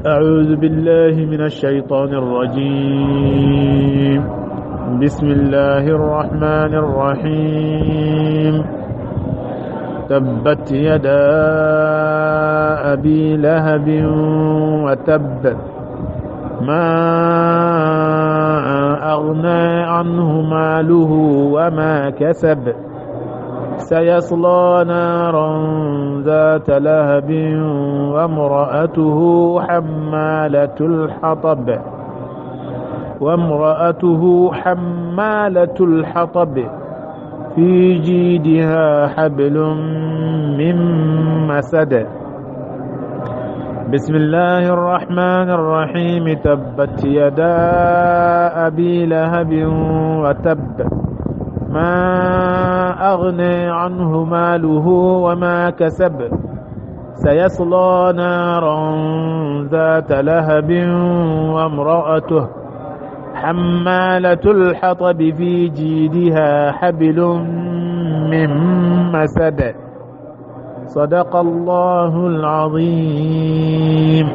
أعوذ بالله من الشيطان الرجيم. بسم الله الرحمن الرحيم. تبت يدا أبي لهب وتب ما أغنى عنه ماله وما كسب سيصلى نارا ذات لهب وامرأته حمالة الحطب في جيدها حبل من مسد. بسم الله الرحمن الرحيم. تبت يدا أبي لهب وتب ما أغنى عنه ماله وما كسب سيصلى نارا ذات لهب وامرأته حمالة الحطب في جيدها حبل من مسد. صدق الله العظيم.